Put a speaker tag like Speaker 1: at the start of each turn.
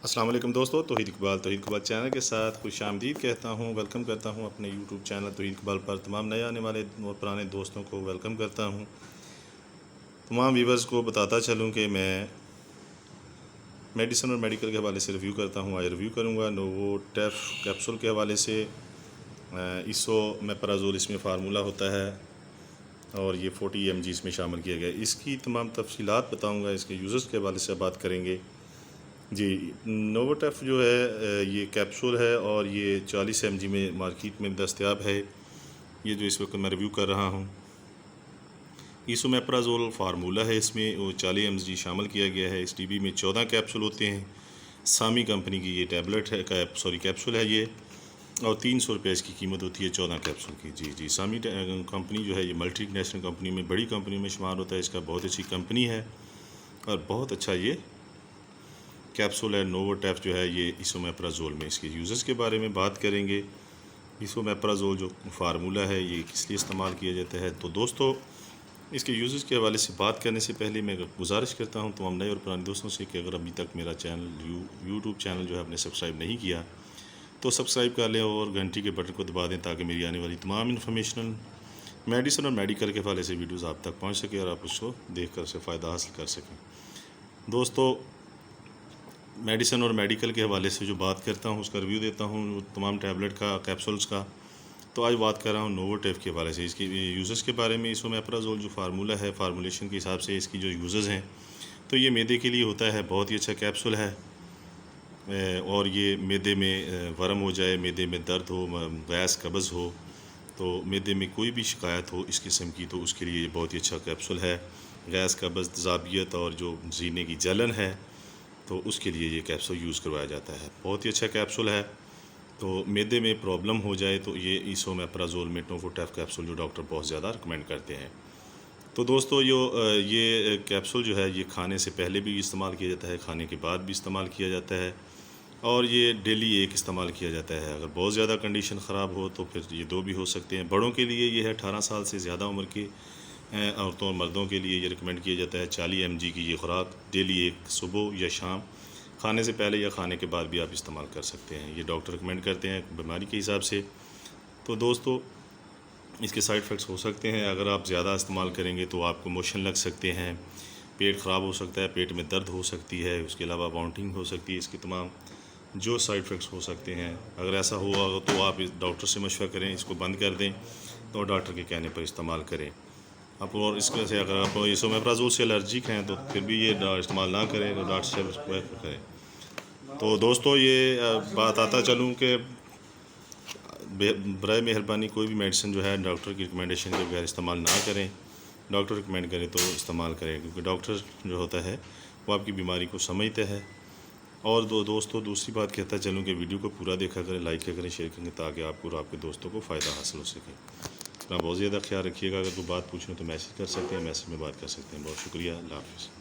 Speaker 1: अस्सलाम वालेकुम दोस्तों, तौहीद इकबाल चैनल के साथ खुशामदीद कहता हूँ। वेलकम करता हूँ अपने यूट्यूब चैनल तौहीद इकबाल पर। तमाम नए आने वाले और पुराने दोस्तों को वेलकम करता हूँ। तमाम व्यूवर्स को बताता चलूँ कि मैं मेडिसिन और मेडिकल के हवाले से रिव्यू करता हूँ। आज रिव्यू करूँगा नोवोटेफ कैप्सूल के हवाले से। इसोमेप्राज़ोल इसमें फार्मूला होता है और ये 40 mg इसमें शामिल किया गया है। इसकी तमाम तफसीलात बताऊँगा, इसके यूज़र्स के हवाले से बात करेंगे। जी, नोवोटेफ जो है ये कैप्सूल है और ये 40 mg में मार्केट में दस्तयाब है। ये जो इस वक्त मैं रिव्यू कर रहा हूँ, इसोमेप्राज़ोल फार्मूला है, इसमें वो 40 mg शामिल किया गया है। इस डिब्बी में 14 कैप्सूल होते हैं। सामी कंपनी की ये टैबलेट है, कैप्सूल है ये, और 300 रुपये इसकी कीमत होती है 14 कैप्सूल की। जी, सामी कंपनी जो है ये मल्टी नेशनल कंपनी में, बड़ी कंपनी में शुमार होता है। इसका बहुत अच्छी कंपनी है और बहुत अच्छा ये कैप्सूल है। नोवोटेफ जो है ये इसोमेप्राज़ोल में। इसके यूज़र्स के बारे में बात करेंगे। इसोमेप्राज़ोल जो फार्मूला है ये किस लिए इस्तेमाल किया जाता है। तो दोस्तों, इसके यूज़र्स के हवाले से बात करने से पहले मैं गुजारिश करता हूँ तमाम नए और पुराने दोस्तों से कि अगर अभी तक मेरा चैनल यूट्यूब चैनल जो है आपने सब्सक्राइब नहीं किया तो सब्सक्राइब कर लें और घंटी के बटन को दबा दें ताकि मेरी आने वाली तमाम इन्फॉर्मेशनल मेडिसिन और मेडिकल के हवाले से वीडियोज़ आप तक पहुँच सके और आप उसको देख कर उससे फ़ायदा हासिल कर सकें। दोस्तों, मेडिसिन और मेडिकल के हवाले से जो बात करता हूँ उसका रिव्यू देता हूँ तमाम टैबलेट का, कैप्सूल्स का। तो आज बात कर रहा हूँ नोवोटेफ के हवाले से, इसके यूज़र्स के बारे में। इसोमेप्राज़ोल जो फार्मूला है, फार्मूलेशन के हिसाब से इसकी जो यूज़र्स हैं, तो ये मैदे के लिए होता है। बहुत ही अच्छा कैप्सूल है और ये मैदे में वर्म हो जाए, मैदे में दर्द हो, गैस कब्ज़ हो, तो मैदे में कोई भी शिकायत हो इस किस्म की, तो उसके लिए ये बहुत ही अच्छा कैप्सूल है। गैस कब्ज़, तेज़ाबियत और जो सीने की जलन है, तो उसके लिए ये कैप्सूल यूज़ करवाया जाता है। बहुत ही अच्छा कैप्सूल है। तो मैदे में प्रॉब्लम हो जाए तो ये इसोमेप्राज़ोल में नोवोटेफ कैप्सूल जो डॉक्टर बहुत ज़्यादा रिकमेंड करते हैं। तो दोस्तों, ये कैप्सूल जो है ये खाने से पहले भी इस्तेमाल किया जाता है, खाने के बाद भी इस्तेमाल किया जाता है, और ये डेली एक इस्तेमाल किया जाता है। अगर बहुत ज़्यादा कंडीशन ख़राब हो तो फिर ये 2 भी हो सकते हैं। बड़ों के लिए ये है 18 साल से ज़्यादा उम्र के औरतों और मर्दों के लिए ये रिकमेंड किया जाता है। 40 mg की ये खुराक डेली एक सुबह या शाम, खाने से पहले या खाने के बाद भी आप इस्तेमाल कर सकते हैं। ये डॉक्टर रिकमेंड करते हैं बीमारी के हिसाब से। तो दोस्तों, इसके साइड इफ़ेक्ट्स हो सकते हैं। अगर आप ज़्यादा इस्तेमाल करेंगे तो आपको मोशन लग सकते हैं, पेट ख़राब हो सकता है, पेट में दर्द हो सकती है, उसके अलावा वॉमिटिंग हो सकती है। इसके तमाम जो साइड इफ़ेक्ट्स हो सकते हैं, अगर ऐसा हुआ तो आप इस डॉक्टर से मशवरा करें, इसको बंद कर दें तो डॉक्टर के कहने पर इस्तेमाल करें आप। और इसके से अगर आप इसोमेप्राज़ोल से एलर्जिक हैं तो फिर भी ये इस्तेमाल ना करें, तो डॉक्टर से मशवरा करें। तो दोस्तों, ये बात आता चलूँ कि बराए मेहरबानी कोई भी मेडिसिन जो है डॉक्टर की रिकमेंडेशन के बगैर इस्तेमाल ना करें। डॉक्टर रिकमेंड करें तो इस्तेमाल करें, क्योंकि डॉक्टर जो होता है वो आपकी बीमारी को समझता है। और दोस्तों, दूसरी बात कहता चलूँ कि वीडियो को पूरा देखा करें, लाइक करें, शेयर करें, ताकि आपको और आपके दोस्तों को फ़ायदा हासिल हो सके। अपना बहुत ज़्यादा ख्याल रखिएगा। अगर कोई बात पूछें तो मैसेज कर सकते हैं, मैसेज में बात कर सकते हैं। बहुत शुक्रिया। अल्लाह हाफ़िज़।